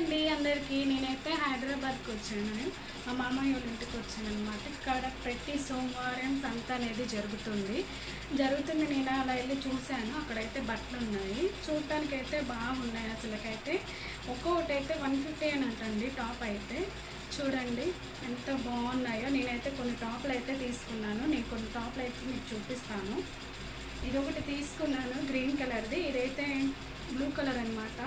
అండి అందరికీ. నేనైతే హైదరాబాద్కి వచ్చాను. మా మామయ్య వాళ్ళ ఇంటికి వచ్చాను అనమాట. ఇక్కడ ప్రతి సోమవారం సంత అనేది జరుగుతుంది. నేను అలా వెళ్ళి చూశాను. అక్కడైతే బట్టలు ఉన్నాయి, చూడటానికి అయితే బాగున్నాయి. అసలుకైతే ఒక్కొక్కటి అయితే 150 అని అంటండి. టాప్ అయితే చూడండి ఎంత బాగున్నాయో. నేనైతే కొన్ని టాప్లు అయితే తీసుకున్నాను. నేను కొన్ని టాప్లు అయితే మీకు చూపిస్తాను. ఇది ఒకటి తీసుకున్నాను గ్రీన్ కలర్ది, ఇదైతే బ్లూ కలర్ అనమాట.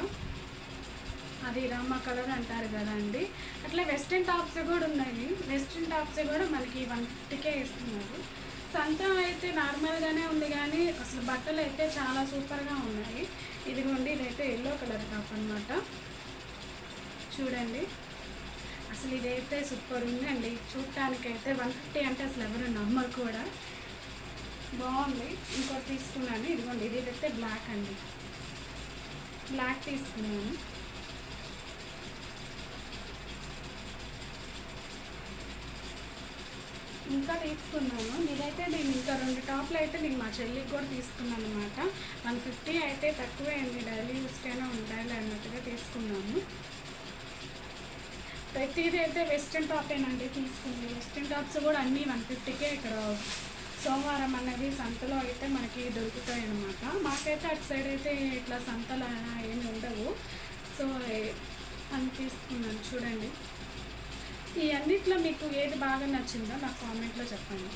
అది రామా కలర్ అంటారు కదండి. అట్లా వెస్ట్రన్ టాప్స్ కూడా ఉన్నాయి. వెస్ట్రన్ టాప్స్ కూడా మనకి 150కే ఇస్తున్నారు. సంత అయితే నార్మల్గానే ఉంది, కానీ అసలు బట్టలు అయితే చాలా సూపర్గా ఉన్నాయి. ఇదిగోండి, ఇదైతే ఎల్లో కలర్ టాప్ అనమాట. చూడండి అసలు ఇదైతే సూపర్ ఉందండి. చూడటానికైతే 150 అంటే అసలు ఎవరు నమ్మరు కూడా. బాగుంది. ఇంకోటి తీసుకున్నాను. ఇదిగోండి, ఇదైతే బ్లాక్ అండి. బ్లాక్ తీసుకున్నాను. ఇంకా తీసుకున్నాను. నేను ఇంకా 2 టాప్లు అయితే నేను మా చెల్లికి కూడా తీసుకున్నాను అనమాట. 150 అయితే తక్కువే అండి, డైలీ యూస్కైనా ఉండాలి అన్నట్టుగా తీసుకున్నాను. ప్రతిదీ అయితే వెస్ట్రన్ టాపేనండి తీసుకుంది. వెస్ట్రన్ టాప్స్ కూడా అన్నీ 150కే ఇక్కడ సోమవారం అన్నది సంతలో అయితే మనకి దొరుకుతాయి అన్నమాట. మాకైతే అటు సైడ్ అయితే ఇట్లా సంతలు ఏమి ఉండవు. సో అని తీసుకున్నాను. చూడండి, ఈ అన్నిట్లో మీకు ఏది బాగా నచ్చిందో నాకు కామెంట్లో చెప్పండి.